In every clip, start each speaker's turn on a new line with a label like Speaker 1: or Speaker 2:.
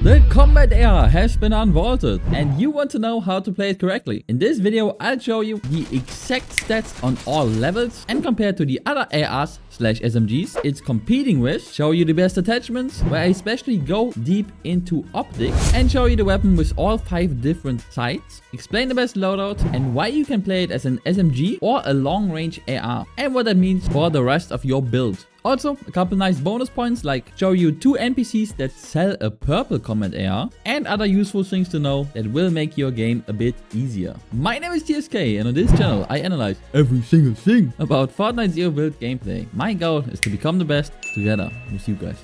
Speaker 1: The combat era has been unvaulted and you want to know how to play it correctly. In this video, I'll show you the exact stats on all levels and compare to the other ARs/SMGs it's competing with, show you the best attachments, where I especially go deep into optic, and show you the weapon with all 5 different sights, explain the best loadout and why you can play it as an SMG or a long range AR, and what that means for the rest of your build. Also, a couple nice bonus points like show you 2 NPCs that sell a purple combat AR and other useful things to know that will make your game a bit easier. My name is TSK and on this channel I analyze every single thing about Fortnite Zero Build gameplay. My goal is to become the best together with you guys.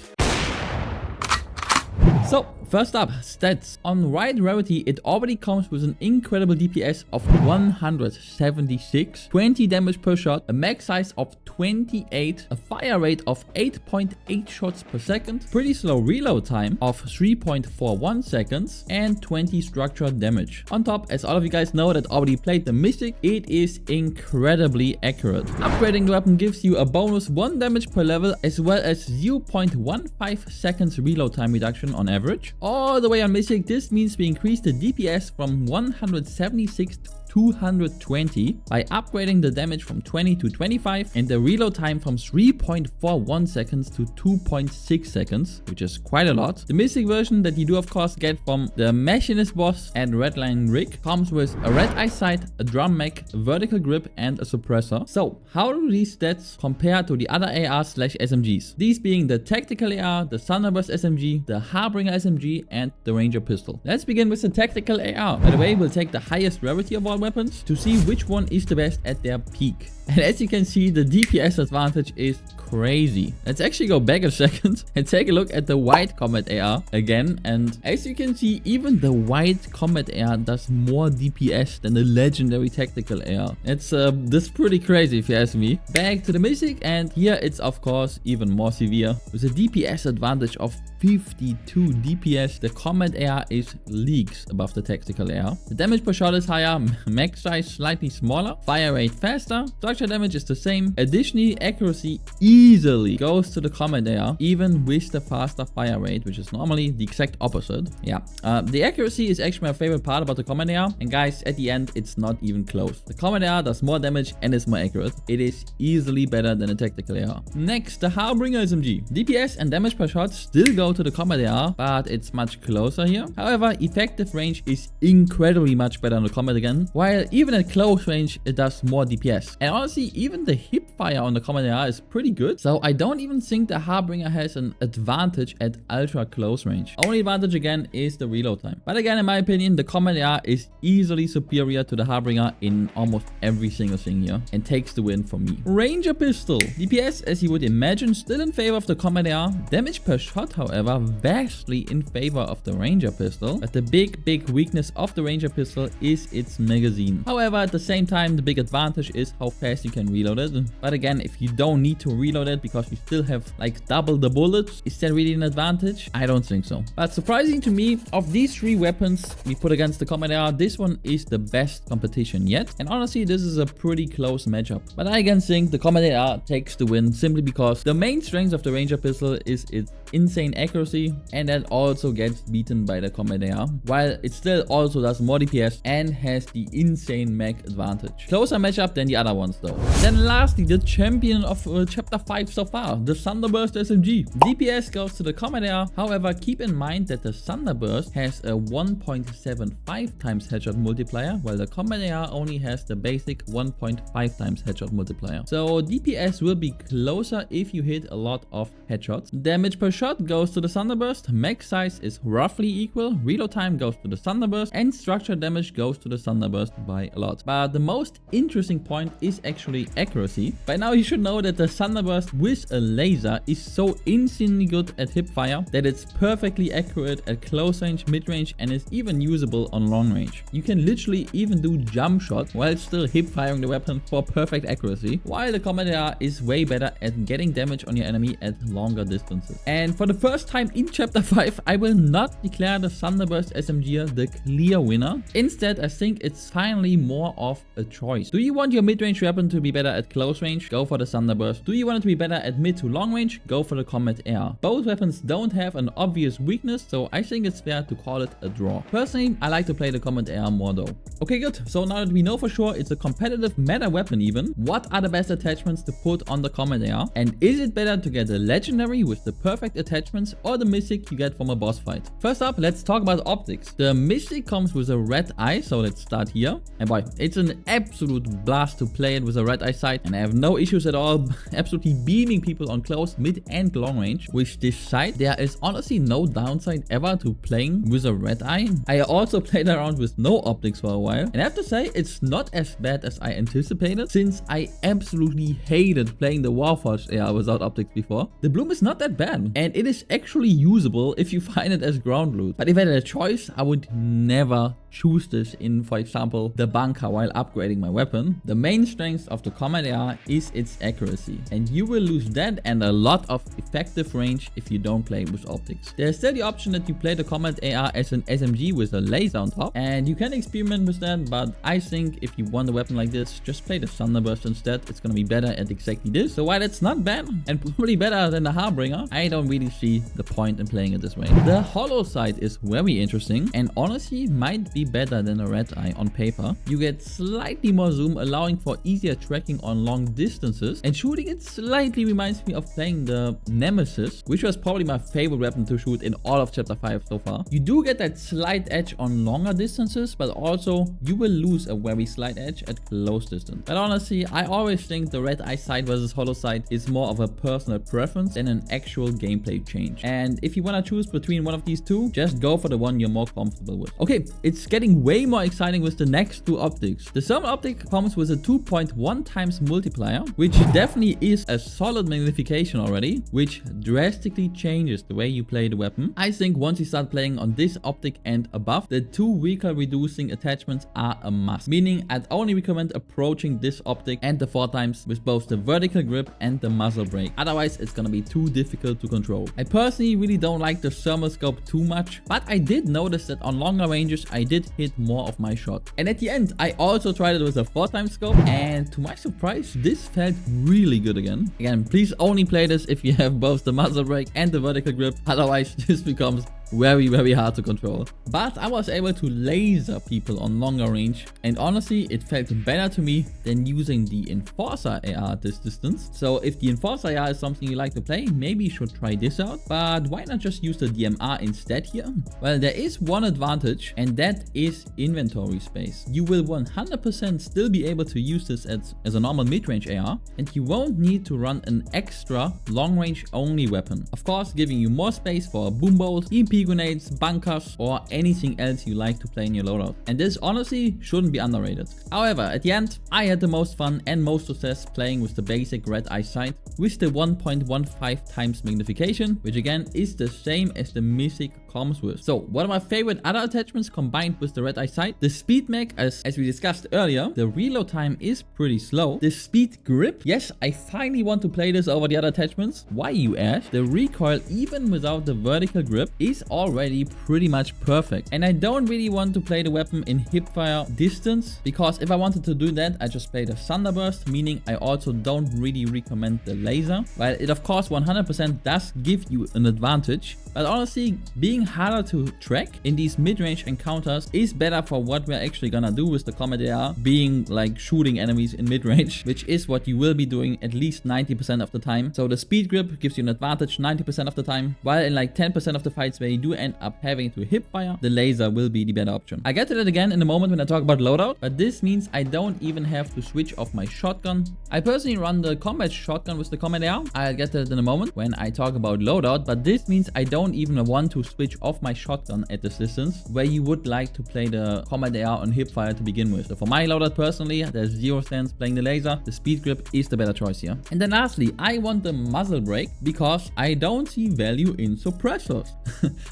Speaker 1: So, first up, stats. On right rarity, it already comes with an incredible DPS of 176, 20 damage per shot, a max size of 28, a fire rate of 8.8 shots per second, pretty slow reload time of 3.41 seconds, and 20 structural damage. On top, as all of you guys know that already played the Mythic, it is incredibly accurate. Upgrading the weapon gives you a bonus 1 damage per level as well as 0.15 seconds reload time reduction on average. All the way on Mythic, this means we increase the DPS from 176 to 220 by upgrading the damage from 20 to 25 and the reload time from 3.41 seconds to 2.6 seconds, which is quite a lot. The Mythic version that you do of course get from the Machinist boss and Redline rig comes with a red eye sight, a drum mech, a vertical grip and a suppressor. So how do these stats compare to the other AR/SMGs? These being the Tactical AR, the Thunder Burst SMG, the Harbinger SMG and the Ranger pistol. Let's begin with the Tactical AR. By the way, we'll take the highest rarity of all weapons to see which one is the best at their peak. And as you can see, the DPS advantage is crazy. Let's actually go back a second and take a look at the white combat AR again. And as you can see, even the white combat AR does more DPS than the legendary tactical AR. It's this pretty crazy if you ask me. Back to the Mythic, and here it's of course even more severe. With a DPS advantage of 52 DPS, the combat AR is leagues above the tactical AR. The damage per shot is higher, max size slightly smaller, fire rate faster, structure damage is the same. Additionally, accuracy easily goes to the combat AR, even with the faster fire rate, which is normally the exact opposite. Yeah, the accuracy is actually my favorite part about the combat AR, and guys, at the end, it's not even close. The combat AR does more damage and is more accurate. It is easily better than a tactical AR. Next, the Harbinger SMG. DPS and damage per shot still go to the combat AR, but it's much closer here. However, effective range is incredibly much better on the combat again, while even at close range, it does more DPS. And honestly, even the hip fire on the combat AR is pretty good, so I don't even think the Harbinger has an advantage at ultra close range. Only advantage again is the reload time. But again, in my opinion, the combat AR is easily superior to the Harbinger in almost every single thing here and takes the win for me. Ranger pistol. DPS, as you would imagine, still in favor of the combat AR. Damage per shot, however, vastly in favor of the Ranger pistol. But the big weakness of the Ranger pistol is its magazine. However, at the same time, the big advantage is how fast you can reload it. But again, if you don't need to reload it because you still have like double the bullets, is that really an advantage? I don't think so. But surprising to me, of these 3 weapons we put against the combat AR, this one is the best competition yet. And honestly, this is a pretty close matchup. But I again think the combat AR takes the win simply because the main strength of the Ranger pistol is its insane accuracy, and that also gets beaten by the combat AR, while it still also does more DPS and has the insane mag advantage. Closer matchup than the other ones though. Then lastly, the champion of chapter 5 so far, the Thunder Burst SMG. DPS goes to the combat AR, however keep in mind that the Thunder Burst has a 1.75 times headshot multiplier, while the combat AR only has the basic 1.5 times headshot multiplier. So DPS will be closer if you hit a lot of headshots. Damage per shot goes to the Thunder Burst, max size is roughly equal, reload time goes to the Thunder Burst, and structure damage goes to the Thunder Burst by a lot. But the most interesting point is actually accuracy. By now you should know that the Thunder Burst with a laser is so insanely good at hip fire that it's perfectly accurate at close range, mid range, and is even usable on long range. You can literally even do jump shot while still hip firing the weapon for perfect accuracy, while the combat AR is way better at getting damage on your enemy at longer distances. And for the first time in chapter 5, I will not declare the Thunder Burst SMG the clear winner. Instead, I think it's finally more of a choice. Do you want your mid-range weapon weapon to be better at close range? Go for the Thunder Burst. Do you want it to be better at mid to long range? Go for the Combat Air. Both weapons don't have an obvious weakness, so I think it's fair to call it a draw. Personally, I like to play the Combat Air more though. Okay, good. So now that we know for sure it's a competitive meta weapon even, what are the best attachments to put on the Combat Air? And is it better to get a legendary with the perfect attachments or the mythic you get from a boss fight? First up, let's talk about optics. The mythic comes with a red eye, so let's start here. And boy, it's an absolute blast to play it with a red eye sight, and I have no issues at all absolutely beaming people on close, mid and long range. With this sight, there is honestly no downside ever to playing with a red eye. I also played around with no optics for a while, and I have to say it's not as bad as I anticipated, since I absolutely hated playing the Warforged AR without optics before. The bloom is not that bad, and it is actually usable if you find it as ground loot. But if I had a choice, I would never choose this in, for example, the bunker while upgrading my weapon. The main strength of the Combat AR is its accuracy, and you will lose that and a lot of effective range if you don't play with optics. There's still the option that you play the Combat AR as an SMG with a laser on top, and you can experiment with that, but I think if you want a weapon like this, just play the Thunder Burst instead. It's gonna be better at exactly this. So while it's not bad and probably better than the Harbinger, I don't really see the point in playing it this way. The hollow sight is very interesting and honestly might be better than a red eye on paper. You get slightly more zoom, allowing for easier tracking on long distances, and shooting it slightly reminds me of playing the Nemesis, which was probably my favorite weapon to shoot in all of chapter 5 so far. You do get that slight edge on longer distances, but also you will lose a very slight edge at close distance. But honestly, I always think the red eye sight versus hollow sight is more of a personal preference than an actual gameplay change. And if you want to choose between one of these two, just go for the one you're more comfortable with. Okay, it's getting way more exciting with the next two optics. The thermal optic comes with a 2.1 times multiplier, which definitely is a solid magnification already, which drastically changes the way you play the weapon. I think once you start playing on this optic and above, the two recoil reducing attachments are a must, meaning I'd only recommend approaching this optic and the 4 times with both the vertical grip and the muzzle brake. Otherwise, it's gonna be too difficult to control. I personally really don't like the thermal scope too much, but I did notice that on longer ranges, I did hit more of my shot. And at the end, I also tried it with a 4 times scope, and to my surprise, this felt really good again. Again, please only play this if you have both the muzzle brake and the vertical grip, otherwise this becomes very hard to control. But I was able to laser people on longer range, and honestly it felt better to me than using the Enforcer AR at this distance. So if the Enforcer AR is something you like to play, maybe you should try this out. But why not just use the DMR instead here? Well, there is one advantage, and that is inventory space. You will 100% still be able to use this as a normal mid-range AR, and you won't need to run an extra long-range only weapon. Of course, giving you more space for a boom bolt, EP grenades, bunkers, or anything else you like to play in your loadout. And this honestly shouldn't be underrated. However, at the end, I had the most fun and most success playing with the basic red eye sight with the 1.15 times magnification, which again is the same as the mythic comes with. So one of my favorite other attachments combined with the red eye sight, the speed mag, as we discussed earlier, the reload time is pretty slow. The speed grip, yes, I finally want to play this over the other attachments. Why, you ask? The recoil, even without the vertical grip, is already pretty much perfect, and I don't really want to play the weapon in hipfire distance, because if I wanted to do that, I just play the Thunder Burst, meaning I also don't really recommend the laser. While it of course 100% does give you an advantage, but honestly being harder to track in these mid-range encounters is better for what we're actually gonna do with the Combat AR, being like shooting enemies in mid-range, which is what you will be doing at least 90% of the time. So the speed grip gives you an advantage 90% of the time, while in like 10% of the fights where you do end up having to hip fire, the laser will be the better option. I get to that again in a moment when I talk about loadout, but this means I don't even have to switch off my shotgun. I personally run the combat shotgun with the Combat AR. I'll get to that in a moment when I talk about loadout, but this means I don't even want to switch off my shotgun at this distance, where you would like to play the Combat AR on hip fire to begin with. So for my loadout personally, there's zero sense playing the laser. The speed grip is the better choice here. And then lastly, I want the muzzle brake because I don't see value in suppressors.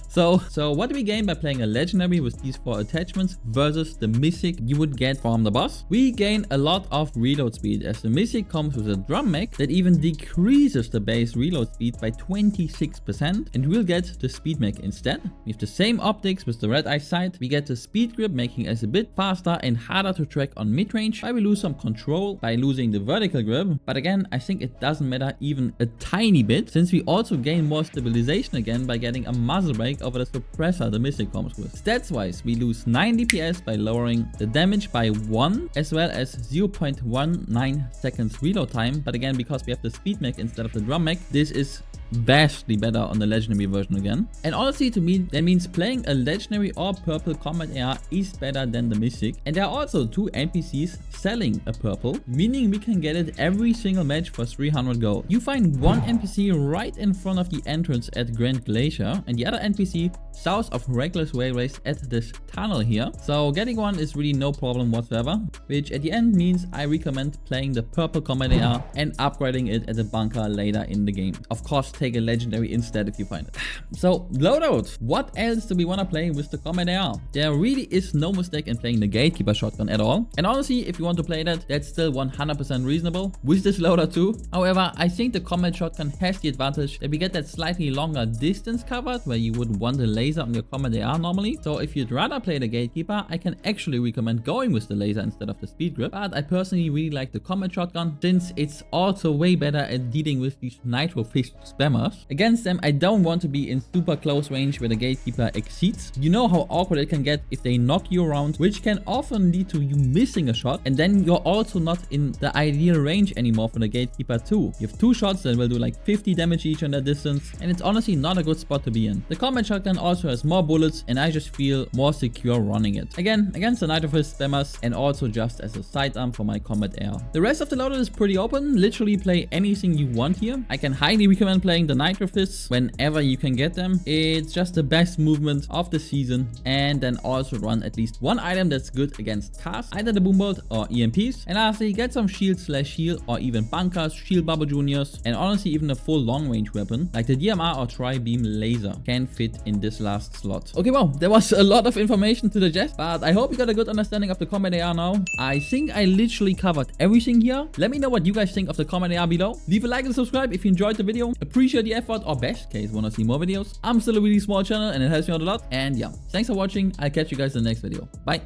Speaker 1: So what do we gain by playing a legendary with these 4 attachments versus the mythic you would get from the boss? We gain a lot of reload speed, as the mythic comes with a drum mag that even decreases the base reload speed by 26%, and we'll get get the speed mech instead. We have the same optics with the red eye sight. We get the speed grip, making us a bit faster and harder to track on mid-range, while we lose some control by losing the vertical grip. But again, I think it doesn't matter even a tiny bit, since we also gain more stabilization again by getting a muzzle brake over the suppressor the Mystic comes with. Stats wise, we lose 9 DPS by lowering the damage by 1, as well as 0.19 seconds reload time. But again, because we have the speed mech instead of the drum mech, this is vastly better on the legendary version again. And honestly, to me, that means playing a legendary or purple combat AR is better than the mythic. And there are also 2 NPCs selling a purple, meaning we can get it every single match for 300 gold. You find one NPC right in front of the entrance at Grand Glacier, and the other NPC south of Reckless Railways at this tunnel here. So getting one is really no problem whatsoever, which at the end means I recommend playing the purple combat AR and upgrading it at the bunker later in the game. Of course, take a legendary instead if you find it. So Loadout, what else do we want to play with the combat AR? There really is no mistake in playing the Gatekeeper shotgun at all. And honestly, if you want to play that, that's still 100% reasonable with this Loadout too. However, I think the combat shotgun has the advantage that we get that slightly longer distance covered where you would want a laser on your combat AR normally. So if you'd rather play the Gatekeeper, I can actually recommend going with the laser instead of the speed grip. But I personally really like the combat shotgun, since it's also way better at dealing with these nitro fish spammers. Against them, I don't want to be in super close range where the Gatekeeper exceeds. You know how awkward it can get if they knock you around, which can often lead to you missing a shot, and then you're also not in the ideal range anymore for the Gatekeeper too. You have 2 shots that will do like 50 damage each on that distance, and it's honestly not a good spot to be in. The combat shotgun also has more bullets, and I just feel more secure running it. Again, against the nitro fish spammers, and also just as a sidearm for my combat AR. The rest of the loadout is pretty open. Literally play anything you want here. I can highly recommend playing the nitro fists whenever you can get them. It's just the best movement of the season, and then also run at least one item that's good against cars, either the boombolt or EMPs. And lastly, get some shield/heal or even bunkers, shield bubble juniors, and honestly even a full long range weapon like the DMR or tri-beam laser can fit in this last slot. Okay, well, there was a lot of information to digest, but I hope you got a good understanding of the combat AR now. I think I literally covered everything here. Let me know what you guys think of the combat AR below. Leave a like and subscribe if you enjoyed the video. Appreciate the effort, or best case want to see more videos. I'm still a really small channel and it helps me out a lot. And yeah, thanks for watching. I'll catch you guys in the next video. Bye.